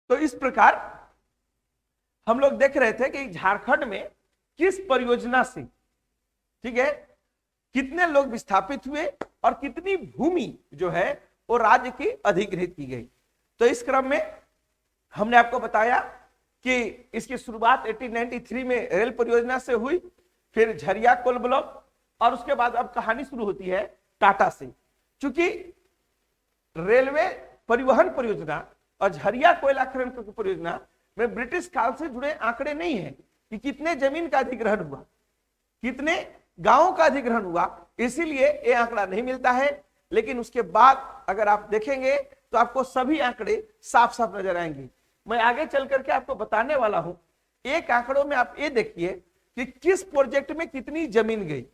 तो इस प्रकार हम लोग देख रहे थे कि झारखंड में किस परियोजना से, ठीक है, कितने लोग विस्थापित हुए और कितनी भूमि जो है वो राज्य की अधिग्रहित की गई। तो इस क्रम में हमने आपको बताया कि इसकी शुरुआत 1893 में रेल परियोजना से हुई, फिर झरिया कोल ब्लॉक, और उसके बाद अब कहानी शुरू होती है टाटा से। चूंकि रेलवे परिवहन परियोजना और झरिया कोयला खनन परियोजना में ब्रिटिश काल से जुड़े आंकड़े नहीं है कि कितने जमीन का अधिग्रहण हुआ, कितने गांवों का अधिग्रहण हुआ, इसीलिए ये आंकड़ा नहीं मिलता है। लेकिन उसके बाद अगर आप देखेंगे तो आपको सभी आंकड़े साफ साफ नजर आएंगे। मैं आगे चल करके आपको बताने वाला हूं। एक आंकड़ों में आप ये देखिए कि किस प्रोजेक्ट में कितनी जमीन गई,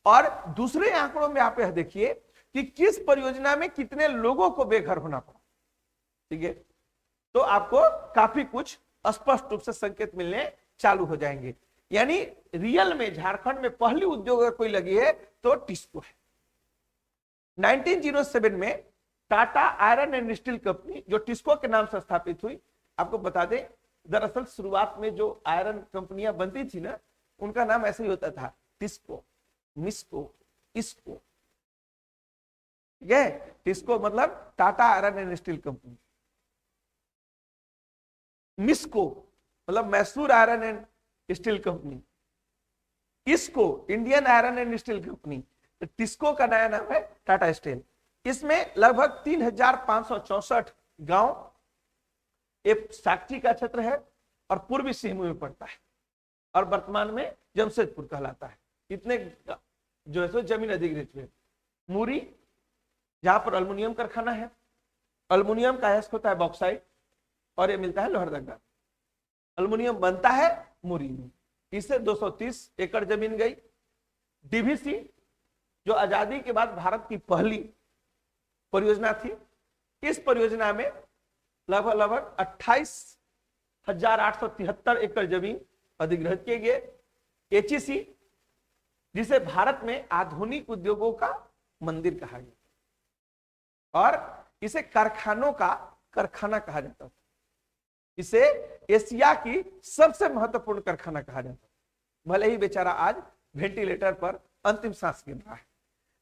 और दूसरे आंकड़ों में आप यह देखिए कि किस परियोजना में कितने लोगों को बेघर होना पड़ा। ठीक है, तो आपको काफी कुछ स्पष्ट रूप से संकेत मिलने चालू हो जाएंगे। यानी रियल में झारखंड में पहली उद्योग अगर कोई लगी है तो टिस्को है। 1907 में Tata iron and steel company जो टिस्को के नाम से स्थापित हुई। आपको बता दें, दरअसल शुरुआत में जो आयरन कंपनियां बनती थी ना, उनका नाम ऐसे ही होता था, टिस्को, मिस्को, इसको। ठीक है, टिस्को मतलब Tata iron and steel company, MISCO मतलब Mysore iron and steel company, इसको Indian iron and steel company. तो टिस्को का नया नाम है टाटा स्टील। इसमें लगभग 3564 गांव, एक साक्षी का क्षेत्र है और पूर्वी सिंहभूम में पड़ता है, और वर्तमान में जमशेदपुर कहलाता है। इतने जो है सो जमीन अधिग्रहित हुए। मूरी, जहां पर अल्युमिनियम कारखाना है, अल्युमिनियम का अयस्क होता है बॉक्साइट, और ये मिलता है लोहरदगा। अल्युमिनियम बनता है मूरी में। इससे 230 एकड़ जमीन गई। डीवीसी जो आजादी के बाद भारत की पहली परियोजना थी, इस परियोजना में लगभग 28,873 एकड़ जमीन अधिग्रहित किए गए। एचईसी, जिसे भारत में आधुनिक उद्योगों का मंदिर कहा गया, और इसे कारखानों का कारखाना कहा जाता था। इसे एशिया की सबसे महत्वपूर्ण कारखाना कहा जाता है। भले ही बेचारा आज वेंटिलेटर पर अंतिम सांस गिन रहा है,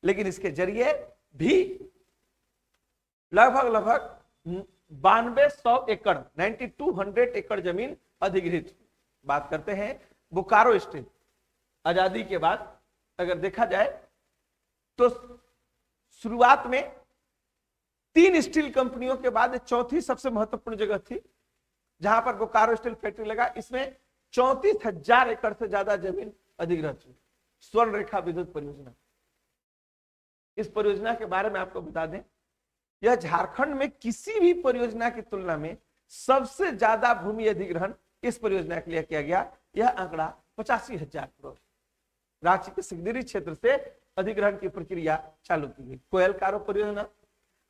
लेकिन इसके जरिए भी लगभग 9200 एकड़ 9200 एकड़ जमीन अधिग्रहित। बात करते हैं बोकारो स्टील। आजादी के बाद अगर देखा जाए तो शुरुआत में 3 स्टील कंपनियों के बाद चौथी सबसे महत्वपूर्ण जगह थी जहां पर बोकारो स्टील फैक्ट्री लगा। इसमें 34,000 एकड़ से ज्यादा जमीन अधिग्रहित हुई। स्वर्ण रेखा विद्युत परियोजना, इस परियोजना के बारे में आपको बता दें, यह झारखंड में किसी भी परियोजना की तुलना में सबसे ज्यादा भूमि अधिग्रहण इस परियोजना के लिए किया गया। यह आंकड़ा 85,000 करोड़। रांची के सिगदेरी क्षेत्र से अधिग्रहण की प्रक्रिया चालू की गई। कोयल कारो परियोजना,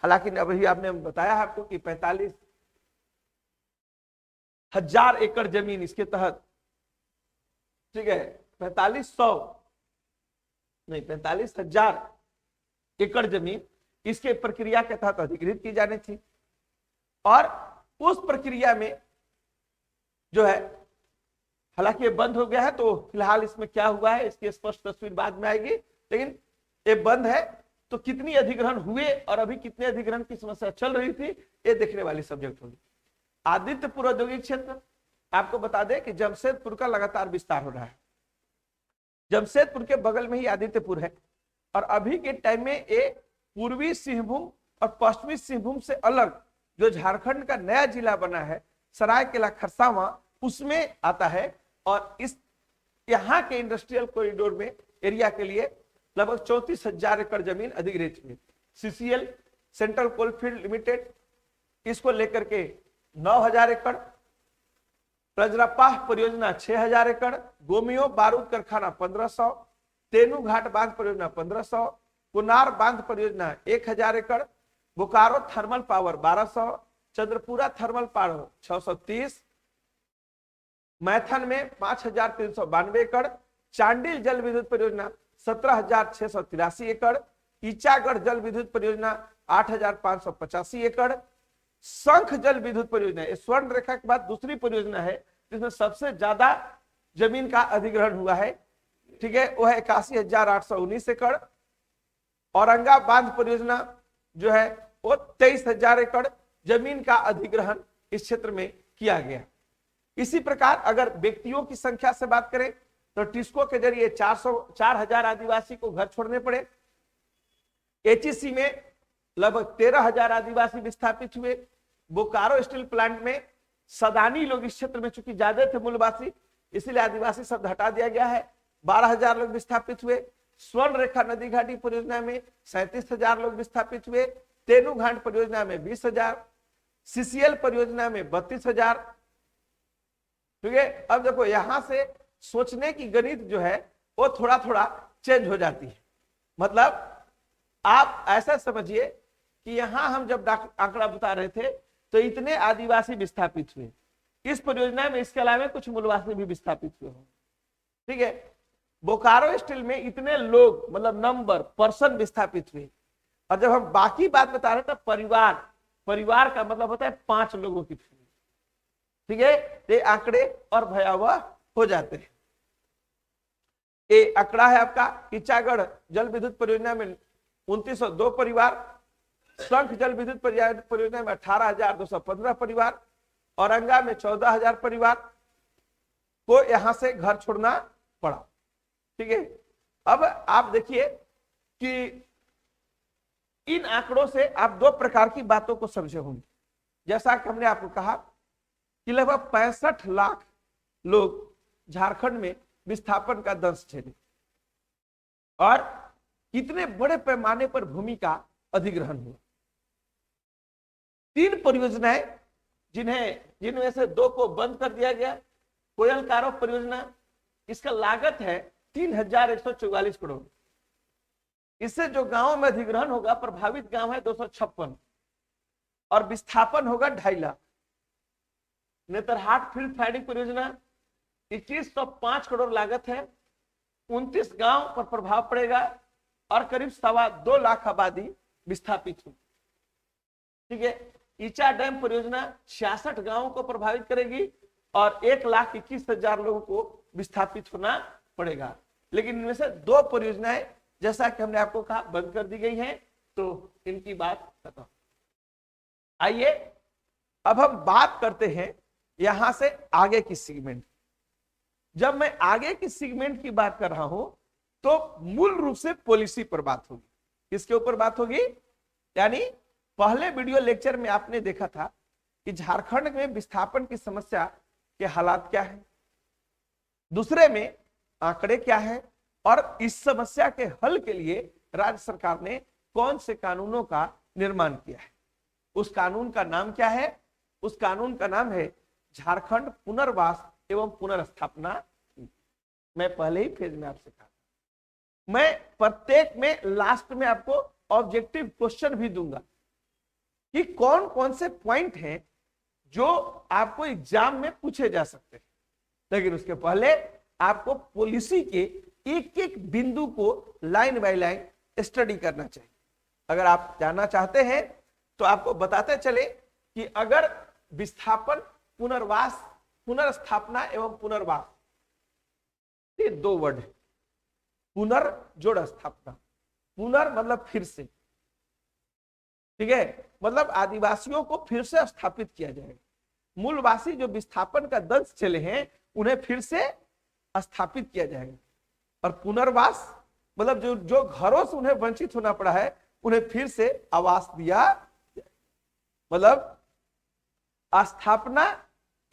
हालांकि अभी आपने बताया आपको कि 45,000 एकड़ जमीन इसके तहत, ठीक है, 45,000 एकड़ जमीन इसके प्रक्रिया के तहत अधिग्रहित की जानी थी। और उस प्रक्रिया में जो है, हालांकि ये बंद हो गया है, तो फिलहाल इसमें क्या हुआ है इसकी स्पष्ट तस्वीर बाद में आएगी, लेकिन ये बंद है। तो कितनी अधिग्रहण हुए और अभी कितने अधिग्रहण की समस्या चल रही थी, ये देखने वाली सब्जेक्ट होगी। आदित्यपुर औद्योगिक क्षेत्र, आपको बता दें कि जमशेदपुर का लगातार विस्तार हो रहा है। जमशेदपुर के बगल में ही आदित्यपुर है, और अभी के टाइम में ये पूर्वी सिंहभूम और पश्चिमी सिंहभूम से अलग जो झारखंड का नया जिला बना है सरायकेला खरसावां, उसमें आता है। और इस यहाँ के इंडस्ट्रियल कॉरिडोर में एरिया के लिए लगभग 34,000 एकड़ जमीन अधिग्रहित हुई। सीसीएल, सेंट्रल कोलफील्ड लिमिटेड, इसको लेकर के 9,000 एकड़। प्रजरापाह परियोजना 6,000 एकड़। गोमियो बारूद कारखाना 1,500। तेनू घाट बांध परियोजना 1,500। कुनार बांध परियोजना 1,000 एकड़। Bokaro thermal power 1,200। Chandrapura thermal power 630। Maithon में 5,392 एकड़। चांडिल जल विद्युत परियोजना 17,683 एकड़। ईचागढ़ जल विद्युत परियोजना 8,585 एकड़। शंख जल विद्युत परियोजना, स्वर्ण रेखा के बाद दूसरी परियोजना है जिसमें सबसे ज्यादा जमीन का अधिग्रहण हुआ है, ठीक है, वो है 81,819 एकड़। औरंगा बांध परियोजना जो है वो 23,000 एकड़ जमीन का अधिग्रहण इस क्षेत्र में किया गया। इसी प्रकार अगर व्यक्तियों की संख्या से बात करें तो टिस्को के जरिए 4,000 आदिवासी को घर छोड़ने पड़े। एचईसी में लगभग 13,000 आदिवासी विस्थापित हुए। बोकारो स्टील प्लांट में सदानी लोग इस क्षेत्र में चूंकि ज्यादा थे मूलवासी, इसलिए आदिवासी शब्द हटा दिया गया है। 12,000 लोग विस्थापित हुए। स्वर्ण रेखा नदी घाटी परियोजना में 37,000 लोग विस्थापित हुए। तेनू घाट परियोजना में 20,000। सीसीएल परियोजना में 32,000। ठीक है, अब देखो यहां से सोचने की गणित जो है वो थोड़ा थोड़ा चेंज हो जाती है। मतलब आप ऐसा समझिए कि यहां हम जब आंकड़ा बता रहे थे तो इतने आदिवासी विस्थापित हुए। इस परियोजना में इसके अलावा कुछ मूलवासी भी विस्थापित हुए हों। ठीक है, बोकारो स्टील में इतने लोग मतलब नंबर पर्सन विस्थापित हुए। और जब हम बाकी बात बता रहे थे परिवार का मतलब होता है 5 लोगों की फैमिली। ठीक है, ये आंकड़े और भयावह हो जाते हैं। ये आंकड़ा है आपका कीचागढ़ जल विद्युत परियोजना में 2902 परिवार, शंख जल विद्युत परियोजना में 18,215 परिवार, औरंगा में 14,000 परिवार को यहां से घर छोड़ना पड़ा। ठीक है, अब आप देखिए कि इन आंकड़ों से आप 2 प्रकार की बातों को समझे होंगे। जैसा कि हमने आपको कहा कि लगभग 65 लाख लोग झारखंड में विस्थापन का दंश झेले और कितने बड़े पैमाने पर भूमि का अधिग्रहण हुआ। 3 परियोजनाएं जिनमें से 2 को बंद कर दिया गया। कोयल कारो परियोजना, इसका लागत है 3,144 करोड़। इससे जो गांव में अधिग्रहण होगा, प्रभावित गांव है 256 और विस्थापन होगा 2.5 लाख। नेतरहाट फील्ड फायरिंग परियोजना 2105 करोड़ लागत है, 29 गांव पर प्रभाव पड़ेगा और करीब 2.25 लाख आबादी विस्थापित हुई। ठीक है, ईचा डैम परियोजना 66 गांवों को प्रभावित करेगी और 1,21,000 लोगों को विस्थापित होना पड़ेगा। लेकिन इनमें से 2 परियोजनाएं जैसा कि हमने आपको कहा बंद कर दी गई हैं, तो इनकी बात खत्म। आइए अब हम बात करते हैं यहां से आगे की सेगमेंट। जब मैं आगे की सेगमेंट की बात कर रहा हूं तो मूल रूप से पॉलिसी पर बात होगी। किसके ऊपर बात होगी? यानी पहले वीडियो लेक्चर में आपने देखा था कि झारखंड में विस्थापन की समस्या के हालात क्या है, दूसरे में आंकड़े क्या है और इस समस्या के हल के लिए राज्य सरकार ने कौन से कानूनों का निर्माण किया है। उस कानून का नाम क्या है? उस कानून का नाम है झारखंड पुनर्वास एवं पुनर्स्थापना। मैं पहले ही फेज में आपसे कहा, मैं प्रत्येक में लास्ट में आपको ऑब्जेक्टिव क्वेश्चन भी दूंगा कि कौन कौन से पॉइंट हैं जो आपको एग्जाम में पूछे जा सकते हैं। लेकिन उसके पहले आपको पॉलिसी के एक एक बिंदु को लाइन बाय लाइन स्टडी करना चाहिए। अगर आप जानना चाहते हैं तो आपको बताते चले कि अगर विस्थापन, पुनर्वास, पुनर्स्थापना एवं पुनर्वास, ये 2 वर्ड है। पुनर जोड़ स्थापना, पुनर मतलब फिर से, ठीक है, मतलब आदिवासियों को फिर से स्थापित किया जाएगा। मूलवासी जो विस्थापन का दंश चले हैं उन्हें फिर से स्थापित किया जाएगा। और पुनर्वास मतलब जो घरों से उन्हें वंचित होना पड़ा है उन्हें फिर से आवास दिया जाएगा। मतलब स्थापना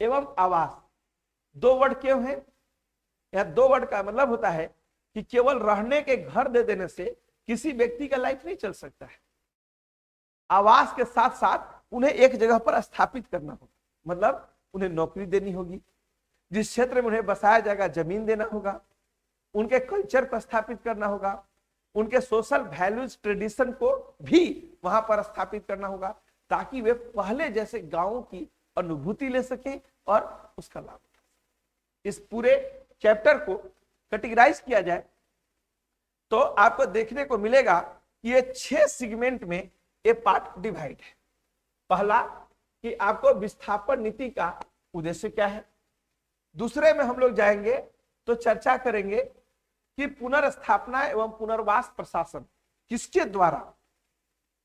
एवं आवास 2 वर्ड क्यों है? यह 2 वर्ड का मतलब होता है कि केवल रहने के घर दे देने से किसी व्यक्ति का लाइफ नहीं चल सकता है। आवास के साथ साथ उन्हें एक जगह पर स्थापित करना होगा, मतलब उन्हें नौकरी देनी होगी, जिस क्षेत्र में उन्हें बसाया जाएगा जमीन देना होगा, उनके कल्चर को स्थापित करना होगा, उनके सोशल वैल्यूज ट्रेडिशन को भी वहां पर स्थापित करना होगा ताकि वे पहले जैसे गांवों की अनुभूति ले सकें और उसका लाभ उठा सकें। इस पूरे चैप्टर को कैटेगराइज किया जाए तो आपको देखने को मिलेगा कि ये 6 सेगमेंट में ये पार्ट डिवाइड है। पहला कि आपको विस्थापन नीति का उद्देश्य क्या है। दूसरे में हम लोग जाएंगे तो चर्चा करेंगे कि पुनर्स्थापना एवं पुनर्वास प्रशासन किसके द्वारा,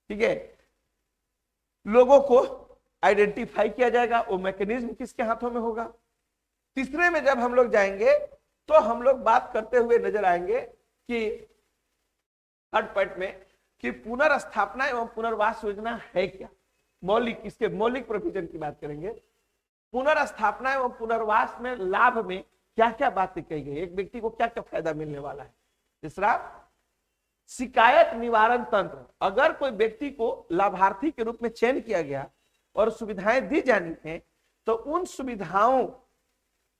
ठीक है, लोगों को आइडेंटिफाई किया जाएगा, वो मैकेनिज्म किसके हाथों में होगा। तीसरे में जब हम लोग जाएंगे तो हम लोग बात करते हुए नजर आएंगे कि थर्ड पार्ट में कि पुनर्स्थापना एवं पुनर्वास योजना है क्या, मौलिक, इसके मौलिक प्रोविजन की बात करेंगे। पुनर्स्थापना एवं पुनर्वास में लाभ में क्या क्या बातें कही गई, एक व्यक्ति को क्या क्या फायदा मिलने वाला है। तीसरा, शिकायत निवारण तंत्र, अगर कोई व्यक्ति को लाभार्थी के रूप में चयन किया गया और सुविधाएं दी जानी है तो उन सुविधाओं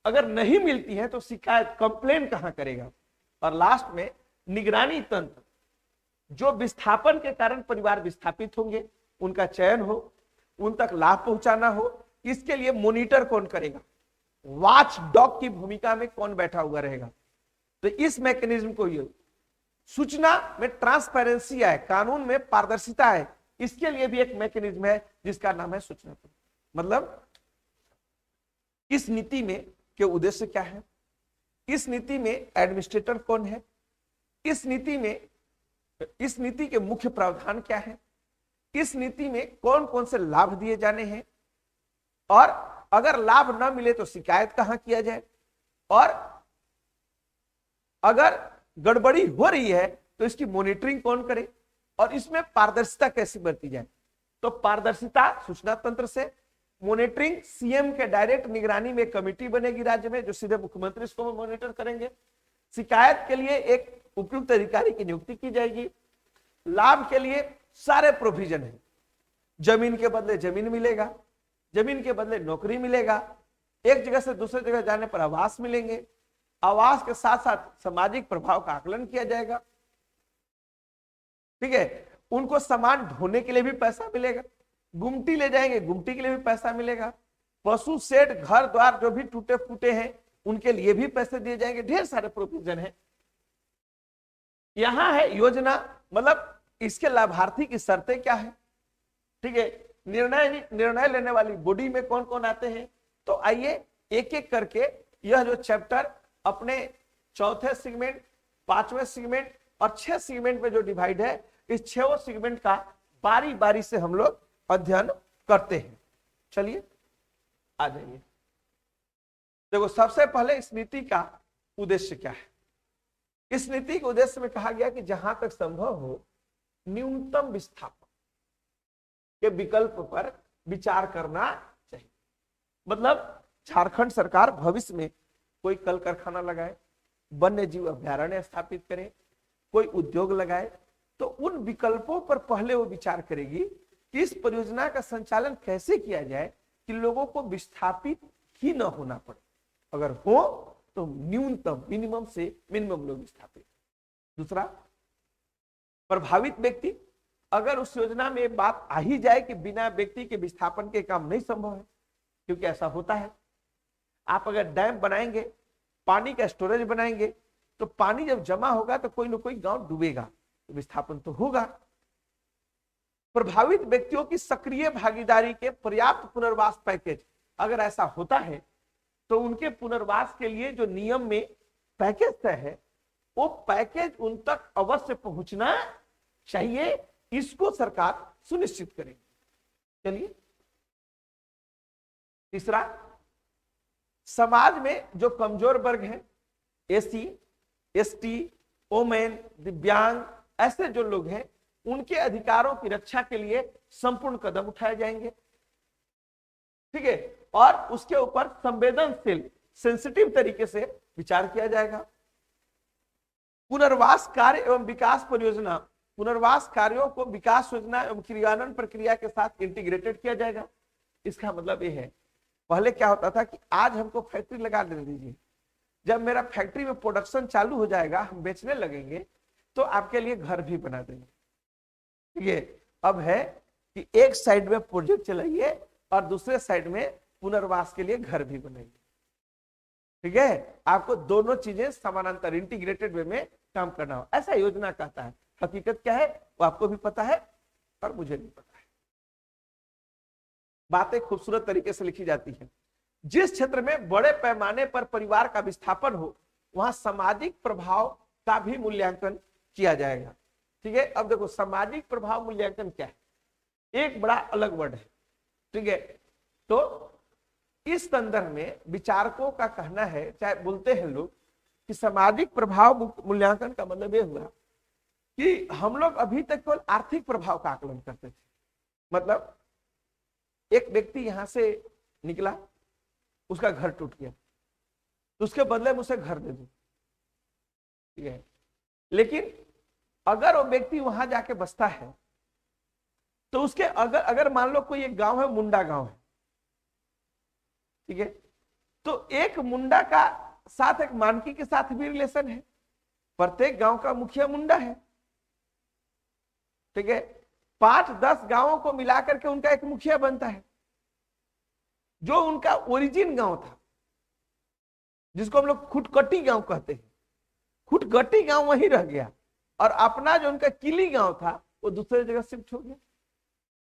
अगर नहीं मिलती है तो शिकायत, कंप्लेन कहां करेगा। और लास्ट में निगरानी तंत्र, जो विस्थापन के कारण परिवार विस्थापित होंगे उनका चयन हो, उन तक लाभ पहुंचाना हो, इसके लिए मॉनिटर कौन करेगा, वॉच डॉग की भूमिका में कौन बैठा हुआ रहेगा। तो इस मैकेनिज्म को, ये सूचना में ट्रांसपेरेंसी आए, कानून में पारदर्शिता है, इसके लिए भी एक मैकेनिज्म है जिसका नाम है सूचना तंत्र। मतलब इस नीति में के उद्देश्य क्या है, इस नीति में एडमिनिस्ट्रेटर कौन है, इस नीति के मुख्य प्रावधान क्या है, इस नीति में कौन कौन से लाभ दिए जाने हैं, और अगर लाभ ना मिले तो शिकायत कहां किया जाए, और अगर गड़बड़ी हो रही है तो इसकी मॉनिटरिंग कौन करे, और इसमें पारदर्शिता कैसे बरती जाए। तो पारदर्शिता सूचना तंत्र से, मॉनिटरिंग सीएम के डायरेक्ट निगरानी में कमेटी बनेगी राज्य में जो सीधे मुख्यमंत्री इसको मॉनिटर करेंगे। शिकायत के लिए एक उपयुक्त अधिकारी की नियुक्ति की जाएगी। लाभ के लिए सारे प्रोविजन है, जमीन के बदले जमीन मिलेगा, जमीन के बदले नौकरी मिलेगा, एक जगह से दूसरी जगह जाने पर आवास मिलेंगे, आवास के साथ साथ सामाजिक प्रभाव का आकलन किया जाएगा, ठीक है, उनको सामान ढोने के लिए भी पैसा मिलेगा, गुमटी ले जाएंगे गुमटी के लिए भी पैसा मिलेगा, पशु शेड घर द्वार जो भी टूटे फूटे हैं उनके लिए भी पैसे दिए जाएंगे, ढेर सारे प्रोविजन है। यहां है योजना, मतलब इसके लाभार्थी की शर्तें क्या है, ठीक है, निर्णय लेने वाली बॉडी में कौन कौन आते हैं। तो आइए एक एक करके यह जो चैप्टर अपने चौथे सेगमेंट, पांचवें सेगमेंट और 6 सेगमेंट में जो डिवाइड है, इस 6 सेगमेंट का बारी बारी से हम लोग अध्ययन करते हैं। चलिए आ जाइए। देखो, सबसे पहले इस नीति का उद्देश्य क्या है। इस नीति के उद्देश्य में कहा गया कि जहां तक संभव हो न्यूनतम विस्थापन के विकल्प पर विचार करना चाहिए। मतलब झारखंड सरकार भविष्य में कोई कल कारखाना लगाए, वन्य जीव अभ्यारण्य स्थापित करे, कोई उद्योग लगाए, तो उन विकल्पों पर पहले वो विचार करेगी कि इस परियोजना का संचालन कैसे किया जाए कि लोगों को विस्थापित ही न होना पड़े, अगर हो तो न्यूनतम, मिनिमम से मिनिमम लोग विस्थापित। दूसरा, प्रभावित व्यक्ति, अगर उस योजना में बात आ ही जाए कि बिना व्यक्ति के विस्थापन के काम नहीं संभव है, क्योंकि ऐसा होता है, आप अगर डैम बनाएंगे, पानी का स्टोरेज बनाएंगे, तो पानी जब जमा होगा तो कोई ना कोई गांव डूबेगा, तो विस्थापन तो होगा। प्रभावित व्यक्तियों की सक्रिय भागीदारी के पर्याप्त पुनर्वास पैकेज, अगर ऐसा होता है तो उनके पुनर्वास के लिए जो नियम में पैकेज तय है वो पैकेज उन तक अवश्य पहुंचना चाहिए, इसको सरकार सुनिश्चित करेगी। चलिए, तीसरा, समाज में जो कमजोर वर्ग हैं, एसी, एसटी, ओमेन, दिव्यांग, ऐसे जो लोग हैं, उनके अधिकारों की रक्षा के लिए संपूर्ण कदम उठाए जाएंगे, ठीक है, और उसके ऊपर संवेदनशील, सेंसिटिव तरीके से विचार किया जाएगा। पुनर्वास कार्य एवं विकास परियोजना, पुनर्वास कार्यों को विकास योजना एवं क्रियान्वयन प्रक्रिया के साथ इंटीग्रेटेड किया जाएगा। इसका मतलब यह है, पहले क्या होता था कि आज हमको फैक्ट्री लगा दे दीजिए, जब मेरा फैक्ट्री में प्रोडक्शन चालू हो जाएगा, हम बेचने लगेंगे, तो आपके लिए घर भी बना देंगे, ठीक है। अब है कि एक साइड में प्रोजेक्ट चलाइए और दूसरे साइड में पुनर्वास के लिए घर भी बनाइए, ठीक है। आपको दोनों चीजें समानांतर, इंटीग्रेटेड वे में काम करना हो, ऐसा योजना कहता है। हकीकत क्या है वो आपको भी पता है और मुझे भी पता है। बातें खूबसूरत तरीके से लिखी जाती है। जिस क्षेत्र में बड़े पैमाने पर परिवार का विस्थापन हो वहां सामाजिक प्रभाव का भी मूल्यांकन किया जाएगा। ठीक है, अब देखो सामाजिक प्रभाव मूल्यांकन क्या है, एक बड़ा अलग वर्ड है। ठीक है, तो इस संदर्भ में विचारकों का कहना है, चाहे बोलते हैं लोग कि सामाजिक प्रभाव मूल्यांकन का मतलब यह हुआ कि हम लोग अभी तक केवल आर्थिक प्रभाव का आकलन करते थे। मतलब एक व्यक्ति यहां से निकला, उसका घर टूट गया, तो उसके बदले में उसे घर दे दो। ठीक है, लेकिन अगर वो व्यक्ति वहां जाके बसता है तो उसके अगर मान लो कोई एक गांव है, मुंडा गांव है, ठीक है, तो एक मुंडा का साथ एक मानकी के साथ भी रिलेशन है। प्रत्येक गांव का मुखिया मुंडा है। ठीक है, 5-10 गांवों को मिलाकर के उनका एक मुखिया बनता है। जो उनका ओरिजिन गांव था, जिसको हम लोग खुटकटी गांव कहते हैं, खुटकटी गांव वहीं रह गया और अपना जो उनका किली गांव था वो दूसरे जगह शिफ्ट हो गया।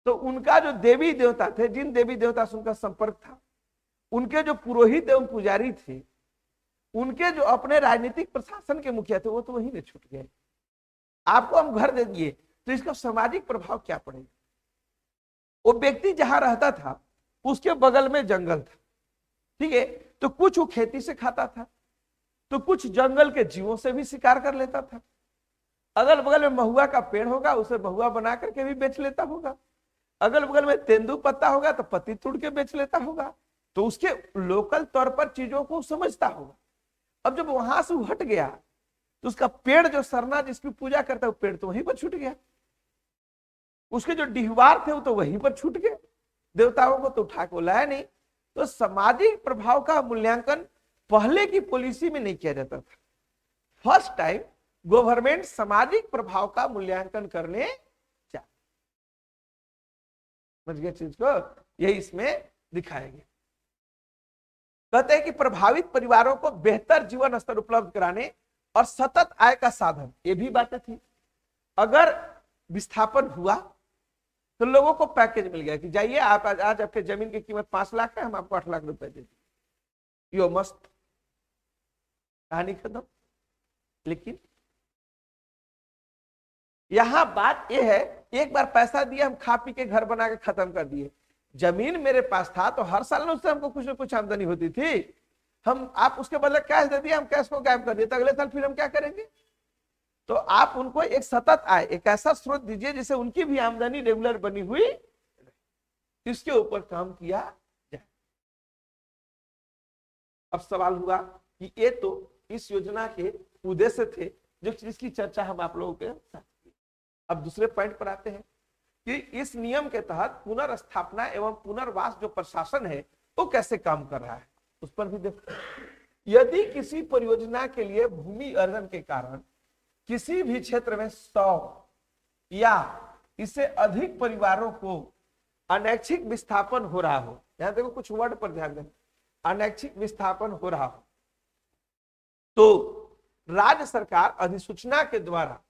तो उनका जो देवी देवता थे, जिन देवी देवता से उनका संपर्क था, उनके जो पुरोहित एवं पुजारी थे, उनके जो अपने राजनीतिक प्रशासन के मुखिया थे, वो तो वहीं में छूट गए। आपको हम घर दे दिए तो इसका सामाजिक प्रभाव क्या पड़ेगा? वो व्यक्ति जहां रहता था उसके बगल में जंगल था। ठीक है, तो कुछ वो खेती से खाता था, तो कुछ जंगल के जीवों से भी शिकार कर लेता था। अगल बगल में महुआ का पेड़ होगा, उसे महुआ बना करके भी बेच लेता होगा। अगल बगल में तेंदू पत्ता होगा तो पत्ती तोड़ के बेच लेता होगा। तो उसके लोकल तौर पर चीजों को समझता होगा। अब जब वहां से हट गया तो उसका पेड़ जो सरना जिसकी पूजा करता है, वो पेड़ तो वहीं पर छूट गया। उसके जो डिहवार थे वो तो वहीं पर छूट गए, देवताओं को तो उठा के लाया नहीं। तो सामाजिक प्रभाव का मूल्यांकन पहले की पॉलिसी में नहीं किया जाता था। फर्स्ट टाइम गवर्नमेंट सामाजिक प्रभाव का मूल्यांकन करने जा, समझ गए चीज को, यही इसमें दिखाया गया। कहते हैं कि प्रभावित परिवारों को बेहतर जीवन स्तर उपलब्ध कराने और सतत आय का साधन, ये भी बातें थी। अगर विस्थापन हुआ तो लोगों को पैकेज मिल गया कि जाइए आप आज आपके जमीन की कीमत 5 लाख है, हम आपको 8 लाख रुपए दे देंगे, यो मस्त, कहानी खत्म। लेकिन यहां बात यह है, एक बार पैसा दिया, हम खा पी के घर बना के खत्म कर दिए। जमीन मेरे पास था तो हर साल उससे हमको कुछ ना कुछ आमदनी होती थी। आप उसके बदले कैश दे दिया, हम कैश को गायब कर दिए, तो अगले साल फिर हम क्या करेंगे? तो आप उनको एक सतत आय, एक ऐसा स्रोत दीजिए जिससे उनकी भी आमदनी रेगुलर बनी हुई, इसके ऊपर काम किया जाए। अब सवाल हुआ कि ये तो इस योजना के उद्देश्य थे जो जिसकी चर्चा हम आप लोगों के साथ की। अब दूसरे पॉइंट पर आते हैं कि इस नियम के तहत पुनर्स्थापना एवं पुनर्वास जो प्रशासन है वो कैसे काम कर रहा है, उस पर भी देखो। यदि किसी परियोजना के लिए भूमि अर्जन के कारण किसी भी क्षेत्र में 100 या इससे अधिक परिवारों को अनैच्छिक विस्थापन हो रहा हो, यहां देखो कुछ वर्ड पर ध्यान दें, अनैच्छिक विस्थापन हो रहा हो, तो राज्य सरकार अधिसूचना के द्वारा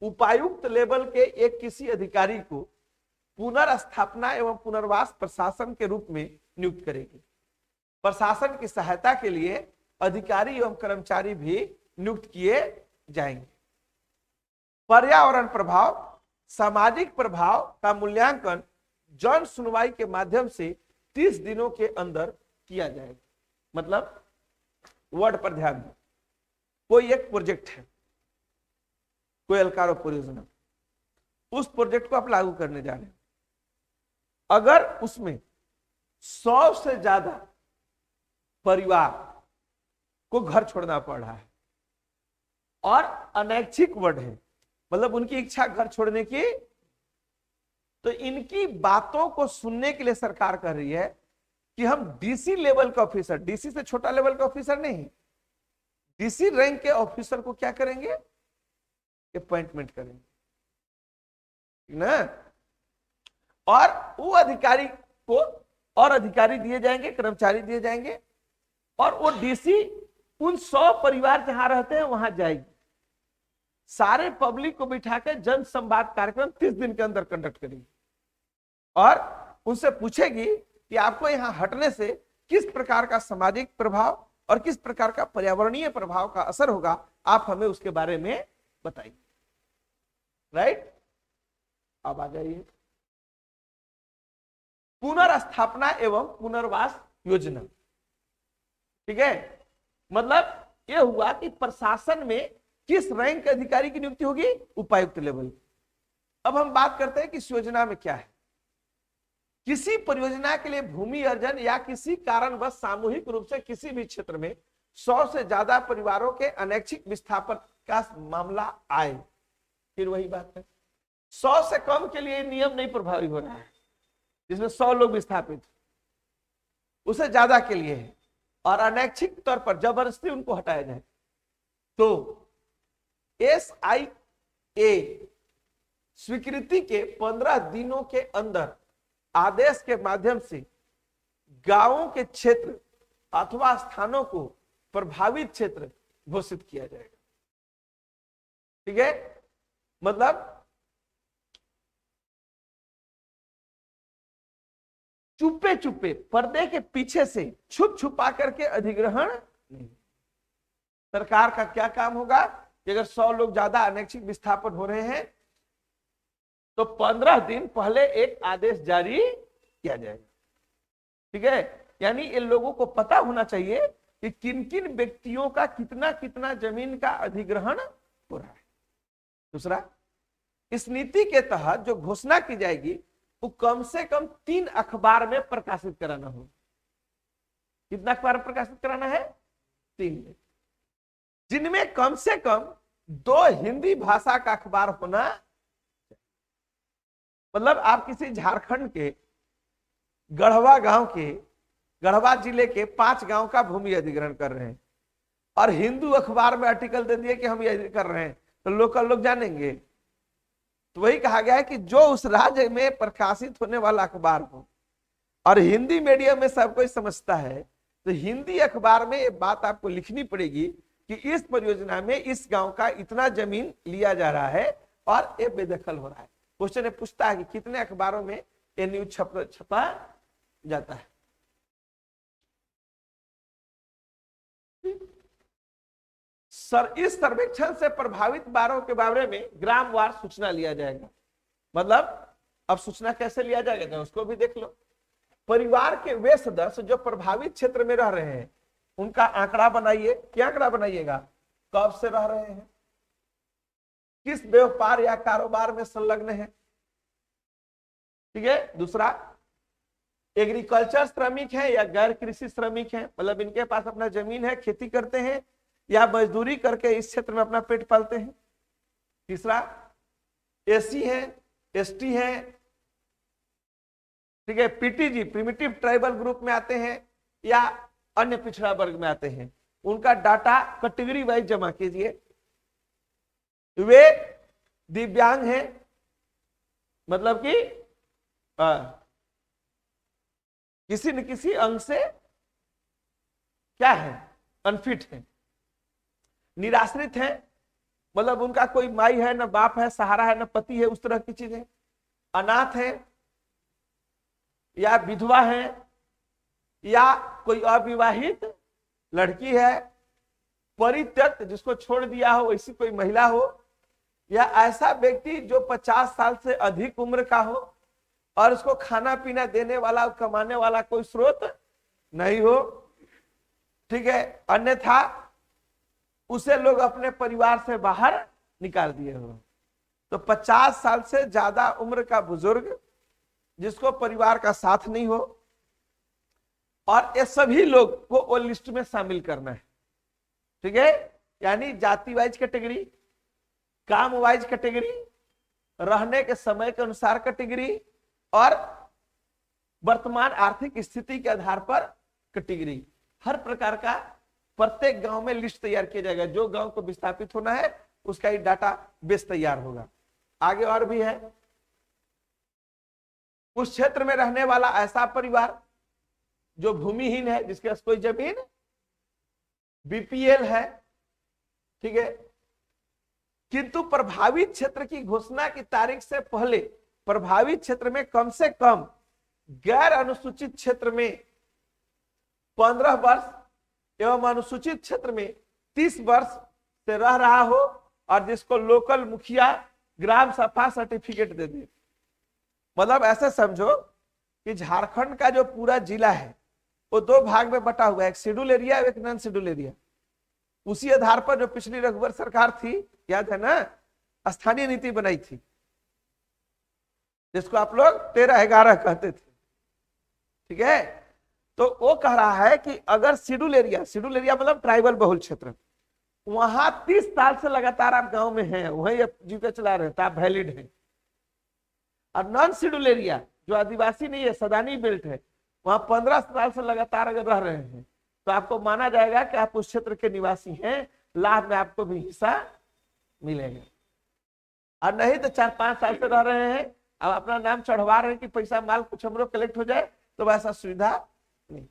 उपायुक्त लेवल के एक किसी अधिकारी को पुनर्स्थापना एवं पुनर्वास प्रशासन के रूप में नियुक्त करेगी। प्रशासन की सहायता के लिए अधिकारी एवं कर्मचारी भी नियुक्त किए जाएंगे। पर्यावरण प्रभाव, सामाजिक प्रभाव का मूल्यांकन जन सुनवाई के माध्यम से 30 दिनों के अंदर किया जाएगा। मतलब वर्ड पर ध्यान दें, कोई एक प्रोजेक्ट है, कोई अलकारो परियोजना, उस प्रोजेक्ट को आप लागू करने जा रहे हैं। अगर उसमें 100 से ज्यादा परिवार को घर छोड़ना पड़ रहा है और अनैच्छिक वर्ड है, मतलब उनकी इच्छा घर छोड़ने की, तो इनकी बातों को सुनने के लिए सरकार कह रही है कि हम डीसी लेवल के ऑफिसर, डीसी से छोटा लेवल के ऑफिसर नहीं, डीसी रैंक के ऑफिसर को क्या करेंगे? अपॉइंटमेंट करेंगे, ठीक ना? और वो अधिकारी को और अधिकारी दिए जाएंगे, कर्मचारी दिए जाएंगे, और वो डीसी उन 100 परिवार जहां रहते हैं वहां जाएगी। सारे पब्लिक को बिठा के जन संवाद कार्यक्रम 30 दिन के अंदर कंडक्ट करेगी और उनसे पूछेगी कि आपको यहाँ हटने से किस प्रकार का सामाजिक प्रभाव और किस प्रकार का पर्यावरणीय प्रभाव का असर होगा, आप हमें उसके बारे में बताइए। राइट, अब आ जाइए पुनर्स्थापना एवं पुनर्वास योजना। ठीक है, मतलब यह हुआ कि प्रशासन में किस रैंक के अधिकारी की नियुक्ति होगी, उपायुक्त लेवल। अब हम बात करते हैं कि इस योजना में क्या है। किसी परियोजना के लिए भूमि अर्जन या किसी कारणवश सामूहिक रूप से किसी भी क्षेत्र में 100 से ज्यादा परिवारों के अनैच्छिक विस्थापन का मामला आए, फिर वही बात है, 100 से कम के लिए नियम नहीं प्रभावी हो रहा है, जिसमें 100 लोग विस्थापित, उसे ज्यादा के लिए है, और अनैच्छिक तौर पर जबरदस्ती उनको हटाया जाए, तो SIA स्वीकृति के 15 दिनों के अंदर आदेश के माध्यम से गांवों के क्षेत्र अथवा स्थानों को प्रभावित क्षेत्र घोषित किया जाएगा। ठीक है, मतलब चुपे चुपे पर्दे के पीछे से छुप छुपा करके अधिग्रहण नहीं। सरकार का क्या काम होगा कि अगर 100 लोग ज्यादा अनैच्छिक विस्थापन हो रहे हैं तो 15 दिन पहले एक आदेश जारी किया जाएगा। ठीक है, यानी इन लोगों को पता होना चाहिए कि किन किन व्यक्तियों का कितना कितना जमीन का अधिग्रहण हो रहा है। दूसरा, इस नीति के तहत जो घोषणा की जाएगी वो कम से कम 3 अखबार में प्रकाशित कराना हो। कितना अखबार में प्रकाशित कराना है? 3 में, जिनमें कम से कम 2 हिंदी भाषा का अखबार होना। मतलब आप किसी झारखंड के गढ़वा जिले के 5 गांव का भूमि अधिग्रहण कर रहे हैं और हिंदू अखबार में आर्टिकल दे दिए कि हम ये कर रहे हैं, तो लोकल लोग जानेंगे। तो वही कहा गया है कि जो उस राज्य में प्रकाशित होने वाला अखबार हो और हिंदी मीडियम में सब कोई समझता है, तो हिंदी अखबार में ये बात आपको लिखनी पड़ेगी कि इस परियोजना में इस गांव का इतना जमीन लिया जा रहा है और ये बेदखल हो रहा है। क्वेश्चन पूछता है कि कितने अखबारों में ये न्यूज छपा जाता है। इस सर्वेक्षण से प्रभावित बारों के बारे में ग्रामवार सूचना लिया जाएगा। मतलब अब सूचना कैसे लिया जाएगा उसको भी देख लो। परिवार के वे सदस्य जो प्रभावित क्षेत्र में रह रहे हैं उनका आंकड़ा बनाइए। क्या आंकड़ा बनाइएगा? कब से रह रहे हैं, किस व्यापार या कारोबार में संलग्न है। ठीक है। दूसरा, एग्रीकल्चर श्रमिक है या गैर कृषि श्रमिक है, मतलब इनके पास अपना जमीन है, खेती करते हैं या मजदूरी करके इस क्षेत्र में अपना पेट पालते हैं। तीसरा, एसी है, एसटी है, ठीक है, पीटीजी प्रिमिटिव ट्राइबल ग्रुप में आते हैं या अन्य पिछड़ा वर्ग में आते हैं। उनका डाटा कैटेगरी वाइज जमा कीजिए। वे दिव्यांग हैं, मतलब कि किसी न किसी अंग से क्या है, अनफिट है। निराश्रित है, मतलब उनका कोई माई है, न बाप है, सहारा है, न पति है, उस तरह की चीज है। अनाथ है या विधवा है या कोई अविवाहित लड़की है, परित्यक्त जिसको छोड़ दिया हो ऐसी कोई महिला हो, या ऐसा व्यक्ति जो 50 साल से अधिक उम्र का हो और उसको खाना पीना देने वाला कमाने वाला कोई स्रोत नहीं हो। ठीक है। अन्यथा उसे लोग अपने परिवार से बाहर निकाल दिए हो। तो 50 साल से ज्यादा उम्र का बुजुर्ग जिसको परिवार का साथ नहीं हो, और ये सभी लोग को वो लिस्ट में शामिल करना है। ठीक है। यानी जाति वाइज कैटेगरी, काम वाइज कैटेगरी, रहने के समय के अनुसार कैटेगरी और वर्तमान आर्थिक स्थिति के आधार पर कैटेगरी। हर प्रकार का प्रत्येक गांव में लिस्ट तैयार किया जाएगा। जो गांव को विस्थापित होना है उसका ही डाटा बेस तैयार होगा। आगे और भी है, उस क्षेत्र में रहने वाला ऐसा परिवार जो भूमिहीन है, जिसके पास कोई जमीन, बीपीएल है, ठीक है, किंतु प्रभावित क्षेत्र की घोषणा की तारीख से पहले प्रभावित क्षेत्र में कम से कम गैर अनुसूचित क्षेत्र में 15 वर्ष एवं अनुसूचित क्षेत्र में 30 वर्ष से रह रहा हो और जिसको लोकल मुखिया ग्राम सभा सर्टिफिकेट दे दे। मतलब ऐसे समझो कि झारखंड का जो पूरा जिला है वो 2 भाग में बटा हुआ है, एक शेड्यूल एरिया और एक नॉन शेड्यूल एरिया। उसी आधार पर जो पिछली रघुवर सरकार थी, याद है ना, स्थानीय नीति बनाई थी जिसको आप लोग 13-11 कहते थे। ठीक है, तो वो कह रहा है कि अगर शेड्यूल एरिया मतलब ट्राइबल बहुल क्षेत्र, वहां 30 साल से लगातार आप गांव में हैं, वही जीविका चला रहे हैं, तो आप वैलिड हैं। और नॉन शेड्यूल एरिया जो आदिवासी नहीं है, सदानी बेल्ट है, वहां 15 साल से लगातार अगर रह रहे हैं तो आपको माना जाएगा कि आप उस क्षेत्र के निवासी हैं, लाभ में आपको भी हिस्सा मिलेगा। और नहीं तो 4-5 साल से रह रहे हैं, अब अपना नाम चढ़वा रहे हैं कि पैसा माल कुछ हमरो कलेक्ट हो जाए, तो वैसा सुविधा नहीं।